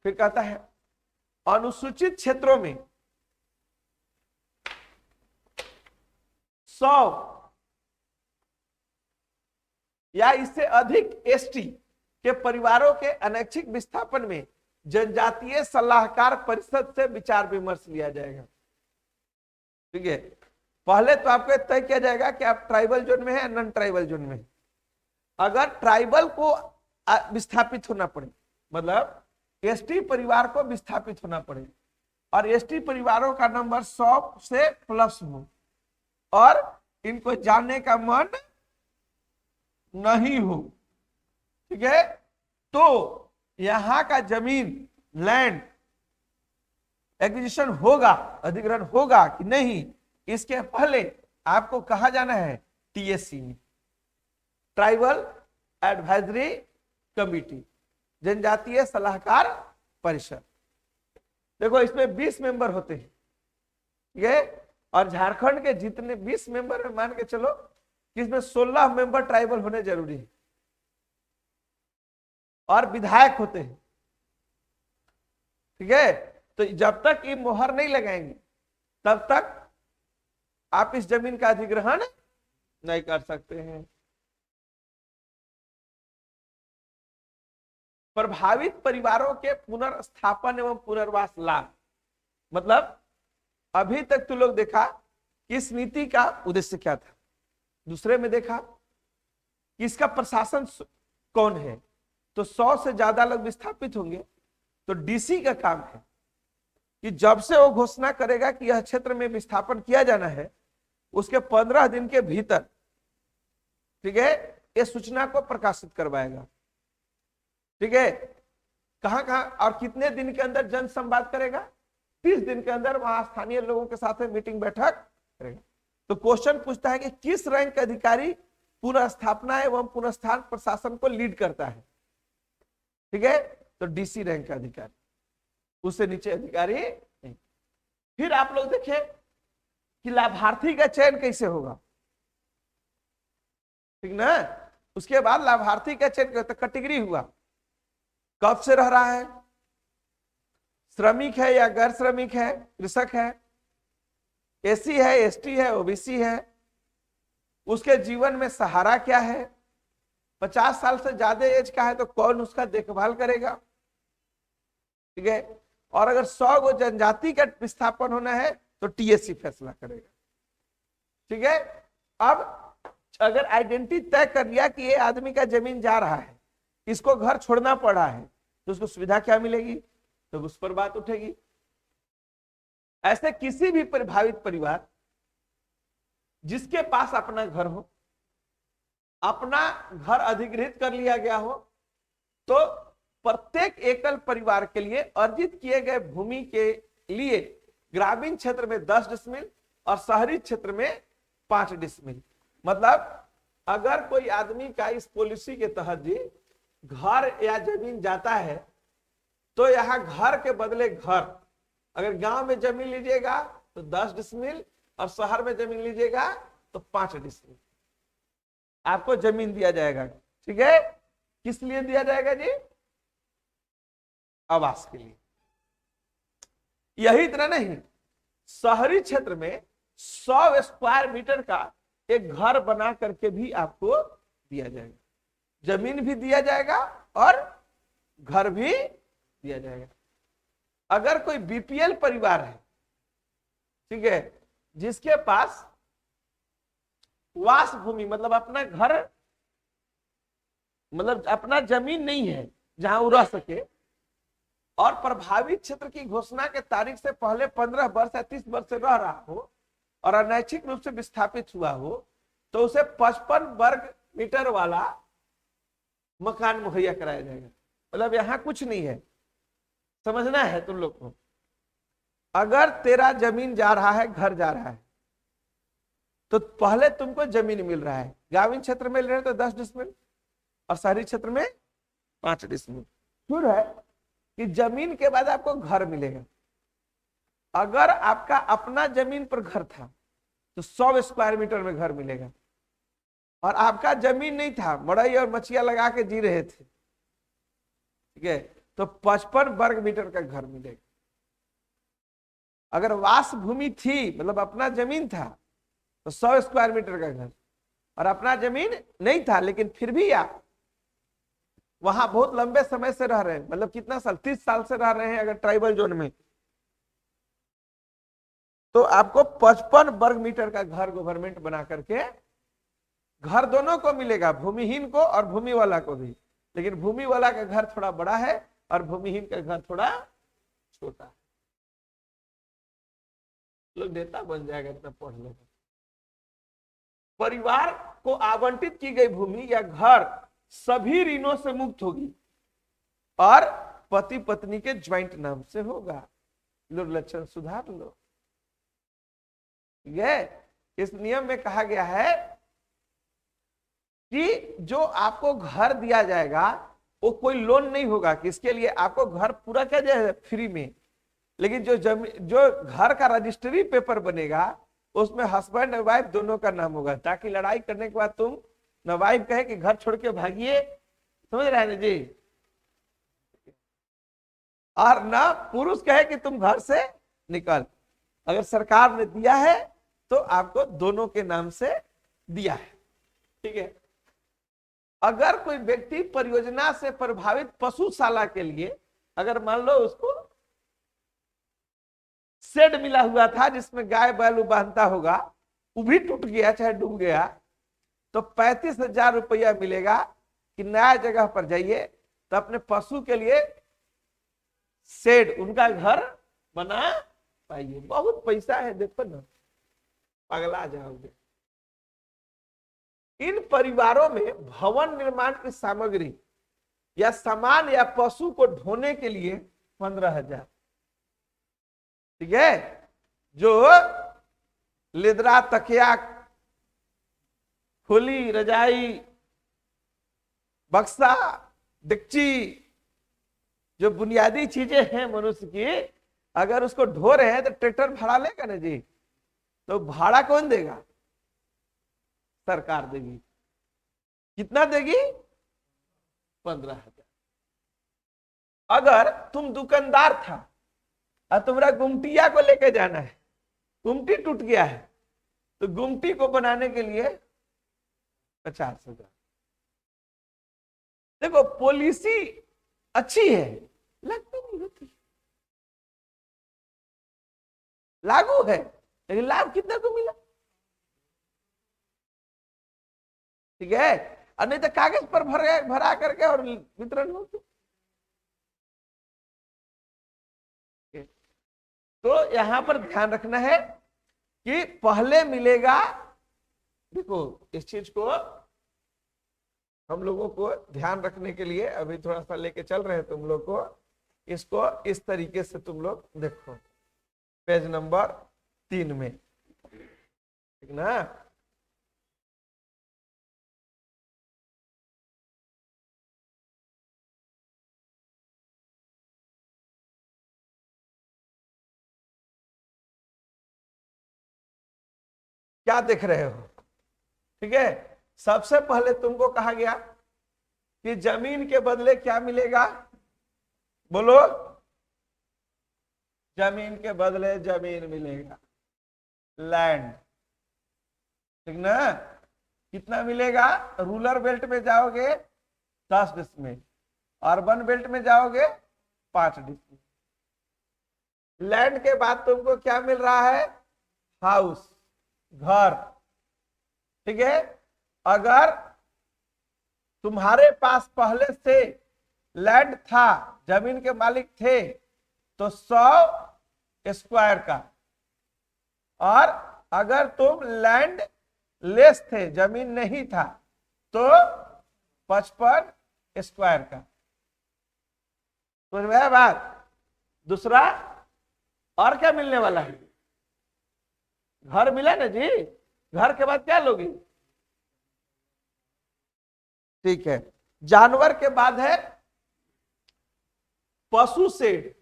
फिर कहता है अनुसूचित क्षेत्रों में 100 या इससे अधिक एसटी के परिवारों के अनैच्छिक विस्थापन में जनजातीय सलाहकार परिषद से विचार विमर्श लिया जाएगा। ठीक है, पहले तो आपको तय किया जाएगा कि आप ट्राइबल जोन में है, नॉन ट्राइबल जोन में। अगर ट्राइबल को विस्थापित होना पड़े, मतलब एसटी परिवार को विस्थापित होना पड़े और एसटी परिवारों का नंबर 100 से प्लस हो और इनको जानने का मन नहीं हो, ठीक है, तो यहां का जमीन लैंड एक्विजिशन होगा, अधिग्रहण होगा कि नहीं, इसके पहले आपको कहा जाना है टीएससी में, ट्राइबल एडवाइजरी कमिटी, जनजातीय सलाहकार परिषद। देखो इसमें 20 मेंबर होते हैं, ठीक है, और झारखंड के जितने 20 मेंबर है, मान के चलो कि इसमें 16 मेंबर ट्राइबल होने जरूरी है और विधायक होते हैं। ठीक है, तो जब तक ये मोहर नहीं लगाएंगे तब तक आप इस जमीन का अधिग्रहण नहीं कर सकते हैं। प्रभावित परिवारों के पुनर्स्थापन एवं पुनर्वास लाभ, मतलब अभी तक तो लोग देखा कि इस नीति का उद्देश्य क्या था, दूसरे में देखा कि इसका प्रशासन कौन है, तो 100 से ज्यादा लोग विस्थापित होंगे तो डीसी का काम है कि जब से वो घोषणा करेगा कि यह क्षेत्र में विस्थापन किया जाना है, उसके 15 दिन के भीतर, ठीक है, ये सूचना को प्रकाशित करवाएगा। ठीक है, कहां कहां और कितने दिन के अंदर जन संवाद करेगा, 30 दिन के अंदर वहां स्थानीय लोगों के साथ मीटिंग बैठक करेगा। तो क्वेश्चन पूछता है कि किस रैंक के अधिकारी पुनर्स्थापना एवं पुनर्स्थान प्रशासन को लीड करता है। ठीक है, तो डीसी रैंक का अधिकारी, उससे नीचे अधिकारी नहीं। फिर आप लोग देखें कि लाभार्थी का चयन कैसे होगा, ठीक ना। उसके बाद लाभार्थी का चयन तो कैटेगरी हुआ, कब से रह रहा है, श्रमिक है या गैर श्रमिक है, कृषक है, एसी है, एसटी है, ओबीसी है, उसके जीवन में सहारा क्या है, 50 साल से ज्यादा एज का है तो कौन उसका देखभाल करेगा। ठीक है, और अगर 100 गो जनजाति का विस्थापन होना है तो टीएससी फैसला करेगा। ठीक है, अब अगर आइडेंटिटी तय कर लिया कि ये आदमी का जमीन जा रहा है, इसको घर छोड़ना पड़ रहा है, तो उसको सुविधा क्या मिलेगी, तो उस पर बात उठेगी। ऐसे किसी भी प्रभावित परिवार जिसके पास अपना घर हो, अपना घर अधिग्रहित कर लिया गया हो, तो प्रत्येक एकल परिवार के लिए अर्जित किए गए भूमि के लिए ग्रामीण क्षेत्र में 10 डिसमिल और शहरी क्षेत्र में 5 डिसमिल। मतलब अगर कोई आदमी का इस पॉलिसी के तहत जी घर या जमीन जाता है, तो यहां घर के बदले घर, अगर गांव में जमीन लीजिएगा तो 10 डिसमिल और शहर में जमीन लीजिएगा तो 5 डिसमिल आपको जमीन दिया जाएगा। ठीक है, किस लिए दिया जाएगा जी, आवास के लिए। यही इतना नहीं, शहरी क्षेत्र में 100 स्क्वायर मीटर का एक घर बना करके भी आपको दिया जाएगा। जमीन भी दिया जाएगा और घर भी दिया जाएगा। अगर कोई बीपीएल परिवार है, ठीक है, जिसके पास वास भूमि मतलब अपना घर मतलब अपना जमीन नहीं है जहां वो रह सके, और प्रभावित क्षेत्र की घोषणा के तारीख से पहले 15 वर्ष या 30 वर्ष से रह रहा हो और अनैच्छिक रूप से विस्थापित हुआ हो, तो उसे 55 वर्ग मीटर वाला मकान मुहैया कराया जाएगा। मतलब यहां कुछ नहीं है, समझना है तुम लोग को। अगर तेरा जमीन जा रहा है, घर जा रहा है, तो पहले तुमको जमीन मिल रहा है, ग्रामीण क्षेत्र में ले रहे तो 10 डिसमिल और शहरी क्षेत्र में 5 डिसमिल। फिर है कि जमीन के बाद आपको घर मिलेगा। अगर आपका अपना जमीन पर घर था तो 100 स्क्वायर मीटर में घर मिलेगा, और आपका जमीन नहीं था, मड़ई और मछिया लगा के जी रहे थे, ठीक है, तो 55 वर्ग मीटर का घर मिलेगा। अगर वास भूमि थी मतलब अपना जमीन था तो 100 स्क्वायर मीटर का घर, और अपना जमीन नहीं था लेकिन फिर भी आप वहां बहुत लंबे समय से रह रहे हैं, मतलब कितना साल, 30 साल से रह रहे हैं अगर ट्राइबल जोन में, तो आपको 55 वर्ग मीटर का घर गवर्नमेंट बना करके, घर दोनों को मिलेगा, भूमिहीन को और भूमि वाला को भी। लेकिन भूमि वाला का घर थोड़ा बड़ा है और भूमिहीन का घर थोड़ा छोटा है। लोग नेता बन जाएगा इतना पढ़ लेगा। परिवार को आवंटित की गई भूमि या घर सभी ऋणों से मुक्त होगी और पति पत्नी के ज्वाइंट नाम से होगा। लो लक्षण सुधार लो। ठीक है, इस नियम में कहा गया है कि जो आपको घर दिया जाएगा वो कोई लोन नहीं होगा, कि इसके लिए आपको घर पूरा क्या जाएगा फ्री में, लेकिन जो घर का रजिस्ट्री पेपर बनेगा उसमें हस्बैंड और वाइफ दोनों का नाम होगा, ताकि लड़ाई करने के बाद तुम न वाइफ कहे कि घर छोड़ के भागिए, समझ रहे हैं ना जी, और ना पुरुष कहे कि तुम घर से निकल। अगर सरकार ने दिया है तो आपको दोनों के नाम से दिया है। ठीक है, अगर कोई व्यक्ति परियोजना से प्रभावित पशुशाला के लिए, अगर मान लो उसको शेड मिला हुआ था जिसमें गाय बैल बांधता होगा, वो भी टूट गया चाहे डूब गया, तो 35,000 रुपया मिलेगा कि नया जगह पर जाइए तो अपने पशु के लिए शेड, उनका घर बना पाइए। बहुत पैसा है, देखो ना, पगला जाओगे। इन परिवारों में भवन निर्माण की सामग्री या सामान या पशु को ढोने के लिए 15,000। ठीक है, जो लिद्रा, तकिया, खोली, रजाई, बक्सा, डिक्ची, जो बुनियादी चीजें हैं मनुष्य की, अगर उसको ढो रहे हैं तो ट्रैक्टर भाड़ा लेगा ना जी, तो भाड़ा कौन देगा? सरकार देगी। कितना देगी? 15,000। अगर तुम दुकानदार था और तुम्हारा गुमटिया को लेके जाना है, गुमटी टूट गया है, तो गुमटी को बनाने के लिए 50,000। देखो पॉलिसी अच्छी है, लागू नहीं होती, लागू है लेकिन लाभ कितना को मिला? ठीक है, और नहीं तो कागज पर भरा करके और वितरण हो। तो यहां पर ध्यान रखना है कि पहले मिलेगा, देखो इस चीज को हम लोगों को ध्यान रखने के लिए अभी थोड़ा सा लेके चल रहे हैं तुम लोग को, इसको इस तरीके से तुम लोग देखो, पेज नंबर 3 में, ठीक ना। क्या देख रहे हो? ठीक है, सबसे पहले तुमको कहा गया कि जमीन के बदले क्या मिलेगा? बोलो, जमीन के बदले जमीन मिलेगा, लैंड, ठीक ना। कितना मिलेगा? रूरल बेल्ट में जाओगे 10 डिसमिल। अर्बन बेल्ट में जाओगे 5 डिसमिल। लैंड के बाद तुमको क्या मिल रहा है? हाउस, घर। ठीक है, अगर तुम्हारे पास पहले से लैंड था, जमीन के मालिक थे, तो 100 स्क्वायर का, और अगर तुम लैंड लेस थे, जमीन नहीं था, तो 55 स्क्वायर का। समझ में आया बात? दूसरा और क्या मिलने वाला है? घर मिला ना जी, घर के बाद क्या लोगे? ठीक है, जानवर के बाद है पशु शेड,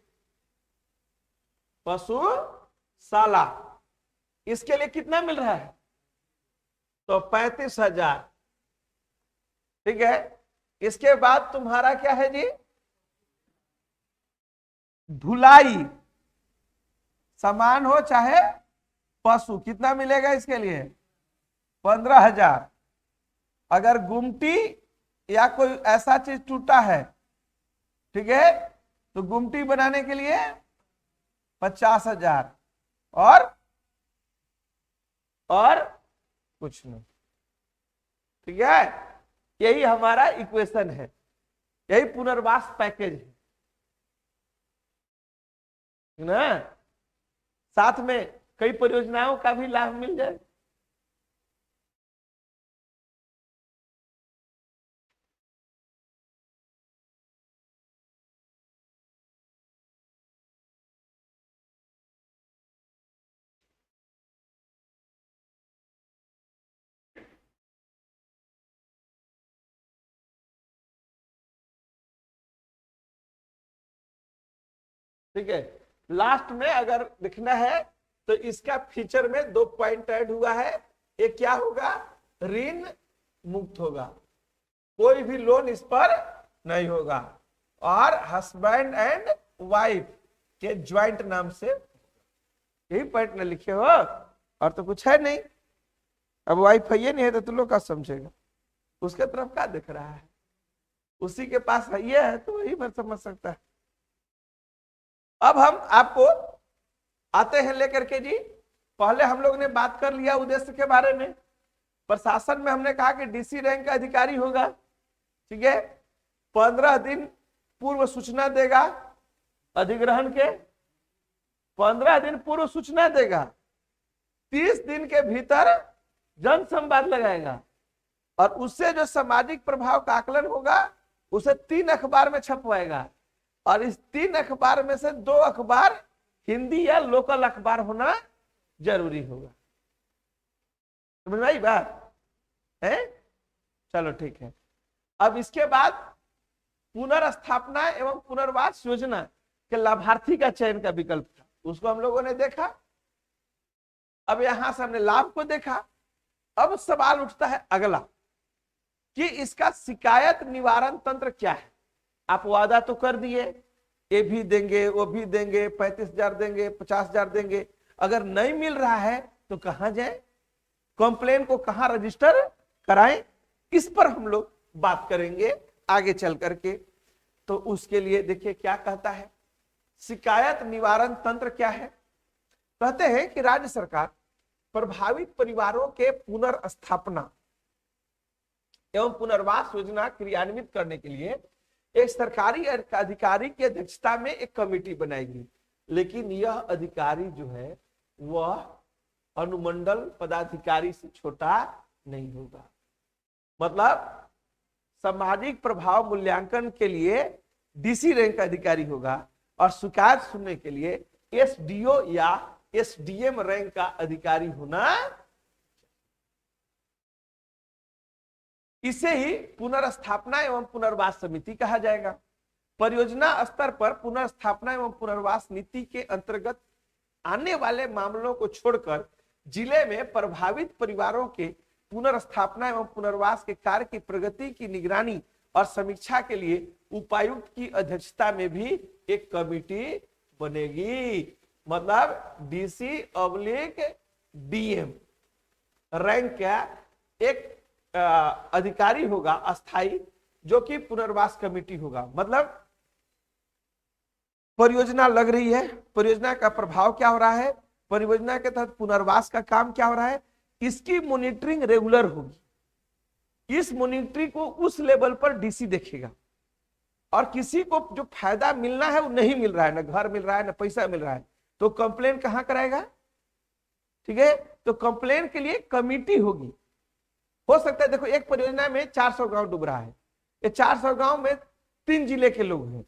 पशुशाला। इसके लिए कितना मिल रहा है? तो 35,000। ठीक है, इसके बाद तुम्हारा क्या है जी? ढुलाई, सामान हो चाहे पशु, कितना मिलेगा इसके लिए? 15,000। अगर गुमटी या कोई ऐसा चीज टूटा है, ठीक है, तो गुमटी बनाने के लिए 50,000। और कुछ नहीं। ठीक है, यही हमारा इक्वेशन है, यही पुनर्वास पैकेज है ना। साथ में कई परियोजनाओं का भी लाभ मिल जाए। ठीक है, लास्ट में अगर लिखना है तो इसका फीचर में 2 पॉइंट ऐड हुआ है। एक क्या होगा? ऋण मुक्त होगा, कोई भी लोन इस पर नहीं होगा, और हस्बैंड एंड वाइफ के ज्वाइंट नाम से। यही पॉइंट ना लिखे हो, और तो कुछ है नहीं। अब वाइफ है नहीं है तो तुम लोग का समझेगा, उसके तरफ क्या दिख रहा है? उसी के पास है तो वही भर समझ सकता है। अब हम आपको आते हैं लेकर के जी। पहले हम लोग ने बात कर लिया उद्देश्य के बारे में। प्रशासन में हमने कहा कि डीसी रैंक का अधिकारी होगा। ठीक है, 15 दिन पूर्व सूचना देगा अधिग्रहण के, 15 दिन पूर्व सूचना देगा, 30 दिन के भीतर जन संवाद लगाएगा, और उससे जो सामाजिक प्रभाव का आकलन होगा उसे 3 अखबार में छपवाएगा, और इस 3 अखबार में से 2 अखबार हिंदी या लोकल अखबार होना जरूरी होगा। समझ में आई बात है? चलो ठीक है। अब इसके बाद पुनर्स्थापना एवं पुनर्वास योजना के लाभार्थी का चयन का विकल्प था, उसको हम लोगों ने देखा। अब यहां से हमने लाभ को देखा। अब सवाल उठता है अगला कि इसका शिकायत निवारण तंत्र क्या है? आप वादा तो कर दिए, ये भी देंगे, वो भी देंगे, 35,000 देंगे, 50,000 देंगे। अगर नहीं मिल रहा है तो कहां जाए? कंप्लेन को कहां रजिस्टर कराएं? इस पर हम लोग बात करेंगे आगे चल करके। तो उसके लिए देखिए क्या कहता है, शिकायत निवारण तंत्र क्या है। कहते हैं कि राज्य सरकार प्रभावित परिवारों के पुनर्स्थापना एवं पुनर्वास योजना क्रियान्वित करने के लिए एक सरकारी अधिकारी की अध्यक्षता में एक कमेटी बनाएगी। लेकिन यह अधिकारी जो है वह अनुमंडल पदाधिकारी से छोटा नहीं होगा। मतलब सामाजिक प्रभाव मूल्यांकन के लिए डीसी रैंक का अधिकारी होगा, और शिकायत सुनने के लिए एसडीओ या एसडीएम रैंक का अधिकारी होना। इसे ही पुनर्स्थापना एवं पुनर्वास समिति कहा जाएगा। परियोजना स्तर पर पुनर्स्थापना एवं पुनर्वास नीति के अंतर्गत आने वाले मामलों को छोड़कर जिले में प्रभावित परिवारों के पुनर्स्थापना एवं पुनर्वास के कार्य की प्रगति की निगरानी और समीक्षा के लिए उपायुक्त की अध्यक्षता में भी एक कमेटी बनेगी। मतलब डीसी/डीएम रैंक का एक अधिकारी होगा अस्थाई, जो कि पुनर्वास कमेटी होगा। मतलब परियोजना लग रही है, परियोजना का प्रभाव क्या हो रहा है, परियोजना के तहत पुनर्वास का काम क्या हो रहा है, इसकी मॉनिटरिंग रेगुलर होगी। इस मॉनिटरिंग को उस लेवल पर डीसी देखेगा, और किसी को जो फायदा मिलना है वो नहीं मिल रहा है, ना घर मिल रहा है ना पैसा मिल रहा है, तो कंप्लेन कहां कराएगा? ठीक है, तो कंप्लेन के लिए कमिटी होगी। हो सकता है देखो एक परियोजना में 400 गांव डूब रहा है, ये 400 गांव में 3 जिले के लोग हैं,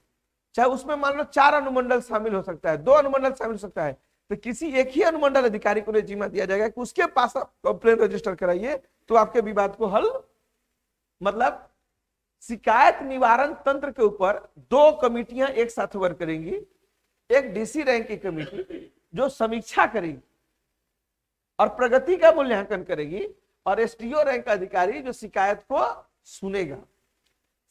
चाहे उसमें मान लो 4 अनुमंडल शामिल हो सकता है, 2 अनुमंडल शामिल हो सकता है, तो किसी एक ही अनुमंडल अधिकारी को जिम्मा दिया जाएगा कि उसके पास आप कंप्लेन रजिस्टर कराइए, तो आपके विवाद को हल। मतलब शिकायत निवारण तंत्र के ऊपर 2 कमिटियां एक साथ वर्क करेंगी, एक डीसी रैंक की कमेटी जो समीक्षा करेगी और प्रगति का मूल्यांकन करेगी, और एसडीओ रैंक का अधिकारी जो शिकायत को सुनेगा।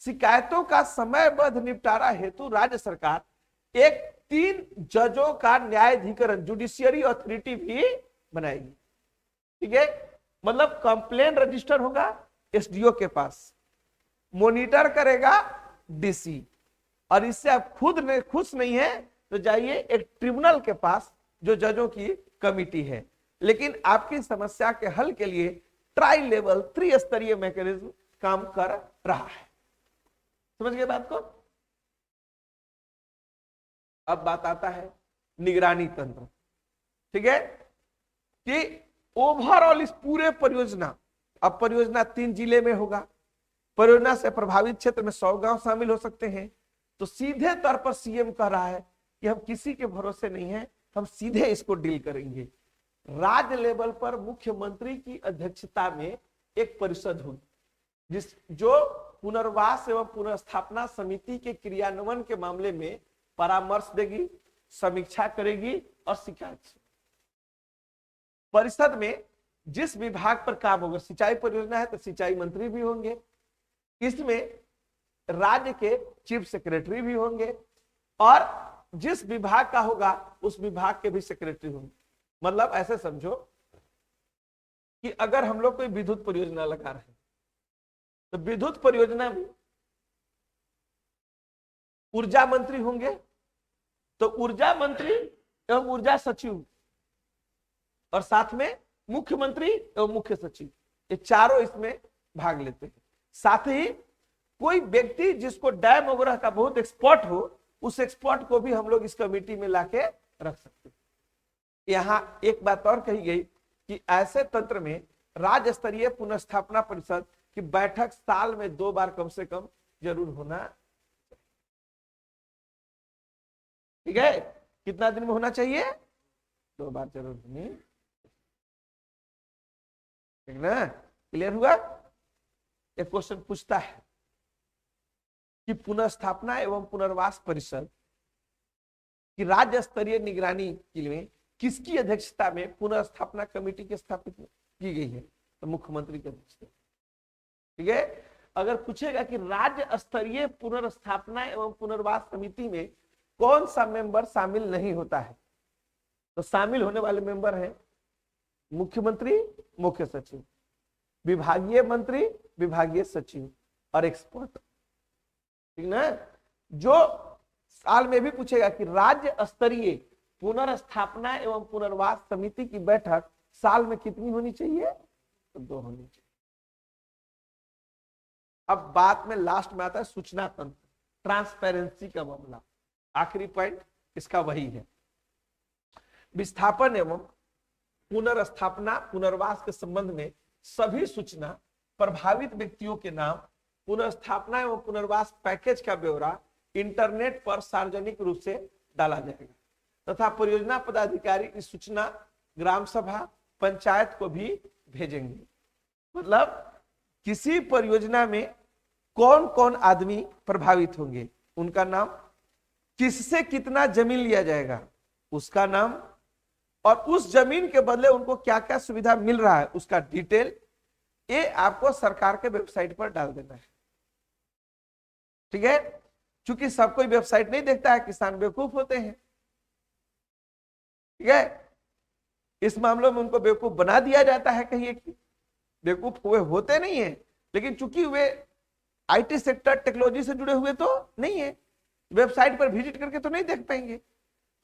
शिकायतों का समयबद्ध निपटारा हेतु राज्य सरकार एक 3 जजों का न्यायाधिकरण जुडिशियरी अथॉरिटी भी बनाएगी। ठीक है, मतलब कंप्लेन रजिस्टर होगा एसडीओ के पास, मॉनिटर करेगा डीसी, और इससे आप खुद खुश नहीं है तो जाइए एक ट्रिब्यूनल के पास जो जजों की कमिटी है। लेकिन आपकी समस्या के हल के लिए ट्राई लेवल 3 स्तरीय मैकेनिज्म काम कर रहा है। समझ गए बात को? अब बात आता है निगरानी तंत्र। ठीक है, कि ओवरऑल इस पूरे परियोजना, अब परियोजना 3 जिले में होगा, परियोजना से प्रभावित क्षेत्र में 100 गांव शामिल हो सकते हैं, तो सीधे तौर पर सीएम कह रहा है कि हम किसी के भरोसे नहीं है, हम सीधे इसको डील करेंगे। राज्य लेवल पर मुख्यमंत्री की अध्यक्षता में एक परिषद होगी जो पुनर्वास एवं पुनर्स्थापना समिति के क्रियान्वयन के मामले में परामर्श देगी, समीक्षा करेगी और शिकायत। परिषद में जिस विभाग पर काम होगा, सिंचाई परियोजना है तो सिंचाई मंत्री भी होंगे, इसमें राज्य के चीफ सेक्रेटरी भी होंगे, और जिस विभाग का होगा उस विभाग के भी सेक्रेटरी होंगे। मतलब ऐसे समझो कि अगर हम लोग कोई विद्युत परियोजना लगा रहे हैं, तो विद्युत परियोजना में ऊर्जा मंत्री होंगे, तो ऊर्जा मंत्री एवं ऊर्जा सचिव, और साथ में मुख्यमंत्री एवं मुख्य सचिव, ये चारों इसमें भाग लेते हैं। साथ ही कोई व्यक्ति जिसको डैम वगैरह का बहुत एक्सपर्ट हो, उस एक्सपर्ट को भी हम लोग इस कमेटी में लाके रख सकते हैं। यहां एक बात और कही गई कि ऐसे तंत्र में राज्य स्तरीय पुनर्स्थापना परिषद की बैठक साल में 2 बार कम से कम जरूर होना। ठीक है, कितना दिन में होना चाहिए? 2 बार जरूर होनी। ठीक ना, क्लियर हुआ? एक क्वेश्चन पूछता है कि पुनर्स्थापना एवं पुनर्वास परिषद की राज्य स्तरीय निगरानी के लिए किसकी अध्यक्षता में पुनर्स्थापना कमेटी की स्थापित की गई है? तो मुख्यमंत्री की अध्यक्षता। ठीक है, अगर पूछेगा कि राज्य स्तरीय पुनर्स्थापना एवं पुनर्वास समिति में कौन सा मेंबर शामिल नहीं होता है, तो शामिल होने वाले मेंबर हैं मुख्यमंत्री, मुख्य सचिव, विभागीय मंत्री, विभागीय सचिव और एक्सपर्ट। ठीक ना, जो साल में भी पूछेगा कि राज्य स्तरीय पुनर्स्थापना एवं पुनर्वास समिति की बैठक साल में कितनी होनी चाहिए? तो 2 होनी चाहिए। अब बात में लास्ट में आता है सूचना तंत्र, ट्रांसपेरेंसी का मामला। आखिरी पॉइंट इसका वही है। विस्थापन एवं पुनर्स्थापना पुनर्वास के संबंध में सभी सूचना प्रभावित व्यक्तियों के नाम, पुनर्स्थापना एवं पुनर्वास पैकेज का ब्यौरा इंटरनेट पर सार्वजनिक रूप से डाला जाएगा तथा परियोजना पदाधिकारी इस सूचना ग्राम सभा, पंचायत को भी भेजेंगे। मतलब किसी परियोजना में कौन कौन आदमी प्रभावित होंगे, उनका नाम, किससे कितना जमीन लिया जाएगा उसका नाम, और उस जमीन के बदले उनको क्या क्या सुविधा मिल रहा है उसका डिटेल, ये आपको सरकार के वेबसाइट पर डाल देना है। ठीक है, क्योंकि सब कोई वेबसाइट नहीं देखता है, किसान बेवकूफ होते हैं। ठीक है, इस मामले में उनको बेवकूफ बना दिया जाता है, कहीं एक बेवकूफ हुए होते नहीं है, लेकिन चूंकि वे आईटी सेक्टर टेक्नोलॉजी से जुड़े हुए तो नहीं है, वेबसाइट पर विजिट करके तो नहीं देख पाएंगे।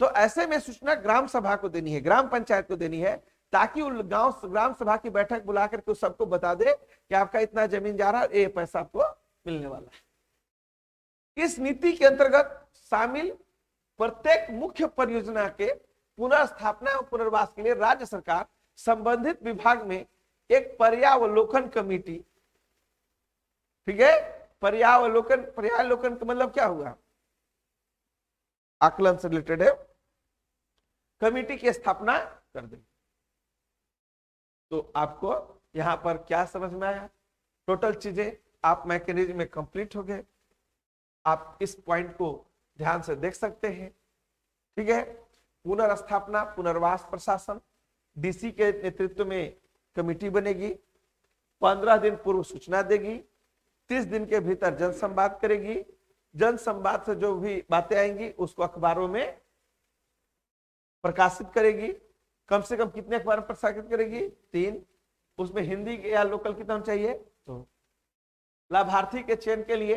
तो ऐसे में सूचना ग्राम सभा को देनी है, ग्राम पंचायत को देनी है, ताकि उन ग्राम सभा की बैठक बुला करके सबको बता दे कि आपका इतना जमीन जा रहा है, ये पैसा आपको मिलने वाला है। इस नीति के अंतर्गत शामिल प्रत्येक मुख्य परियोजना के पुनर्स्थापना और पुनर्वास के लिए राज्य सरकार संबंधित विभाग में एक पर्यावलोकन कमेटी, ठीक है, पर्यावलोकन का मतलब क्या हुआ, आकलन से रिलेटेड है, कमेटी की स्थापना कर देंगे। तो आपको यहां पर क्या समझ में आया, टोटल चीजें आप मैकेनिज्म में कंप्लीट हो गए। आप इस पॉइंट को ध्यान से देख सकते हैं, ठीक है। पुनर्स्थापना पुनर्वास प्रशासन डीसी के नेतृत्व में कमेटी बनेगी, 15 दिन पूर्व सूचना देगी, 30 दिन के भीतर जनसंवाद करेगी, जनसंवाद से जो भी बातें आएंगी उसको अखबारों में प्रकाशित करेगी। कम से कम कितने अखबार में प्रकाशित करेगी, 3, उसमें हिंदी या लोकल कितना चाहिए, तो लाभार्थी के चयन के लिए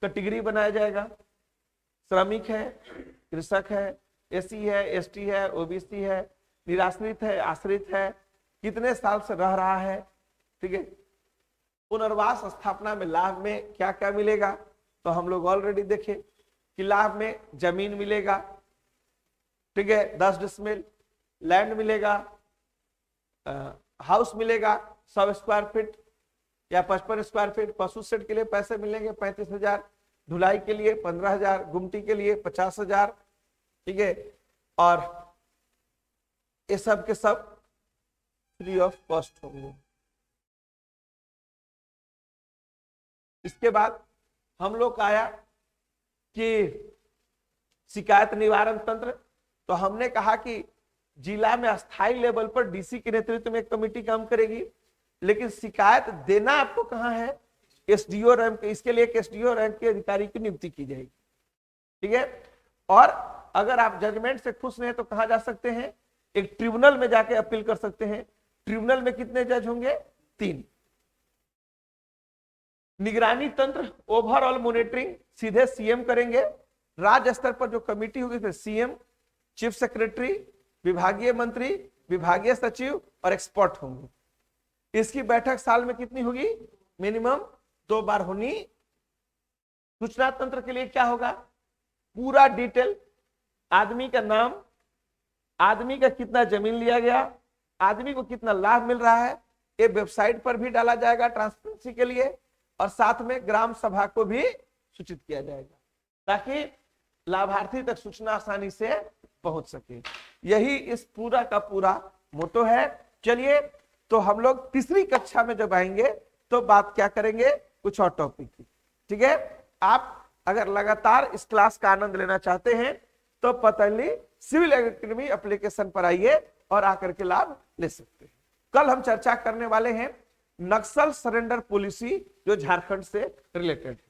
कैटेगरी बनाया जाएगा, श्रमिक है, कृषक है, एससी है, एसटी है, ओबीसी है, निराश्रित है, आश्रित है, कितने साल से रह रहा है, ठीक है। पुनर्वास स्थापना में लाभ में क्या क्या मिलेगा, तो हम लोग ऑलरेडी देखे कि लाभ में जमीन मिलेगा, ठीक है, 10 डिसमिल लैंड मिलेगा, हाउस मिलेगा 100 स्क्वायर फीट या 55 स्क्वायर फीट, पशु शेड के लिए पैसे मिलेंगे 35,000, धुलाई के लिए 15,000, गुमटी के लिए 50,000, ठीक है, और ये सब के सब फ्री ऑफ कॉस्ट होंगे। इसके बाद हम लोग का आया कि शिकायत निवारण तंत्र, तो हमने कहा कि जिला में अस्थायी लेवल पर डीसी के नेतृत्व में एक कमेटी काम करेगी, लेकिन शिकायत देना आपको कहां है, एसडीओ रैंक, इसके लिए एक एसडीओ रैंक के अधिकारी की नियुक्ति की जाएगी, ठीक है। और अगर आप जजमेंट से खुश नहीं तो कहां जा सकते हैं, एक ट्रिब्यूनल में जाके अपील कर सकते हैं। ट्रिब्यूनल में कितने जज होंगे, 3। निगरानी तंत्र ओवरऑल मॉनिटरिंग सीधे सीएम करेंगे, राज्य स्तर पर जो कमेटी होगी तो सीएम, चीफ सेक्रेटरी, विभागीय मंत्री, विभागीय सचिव और एक्सपर्ट होंगे। इसकी बैठक साल में कितनी होगी, मिनिमम 2 बार होनी। सूचना तंत्र के लिए क्या होगा, पूरा डिटेल, आदमी का नाम, आदमी का कितना जमीन लिया गया, आदमी को कितना लाभ मिल रहा है, ये वेबसाइट पर भी डाला जाएगा ट्रांसपेरेंसी के लिए, और साथ में ग्राम सभा को भी सूचित किया जाएगा ताकि लाभार्थी तक सूचना आसानी से पहुंच सके। यही इस पूरा का पूरा मोटो है। चलिए, तो हम लोग तीसरी कक्षा में जब आएंगे तो बात क्या करेंगे, कुछ और टॉपिक की, ठीक है। आप अगर लगातार इस क्लास का आनंद लेना चाहते हैं तो पतंजलि सिविल एकेडमी एप्लीकेशन पर आइए और आकर के लाभ ले सकते हैं। कल हम चर्चा करने वाले हैं नक्सल सरेंडर पॉलिसी, जो झारखंड से रिलेटेड है।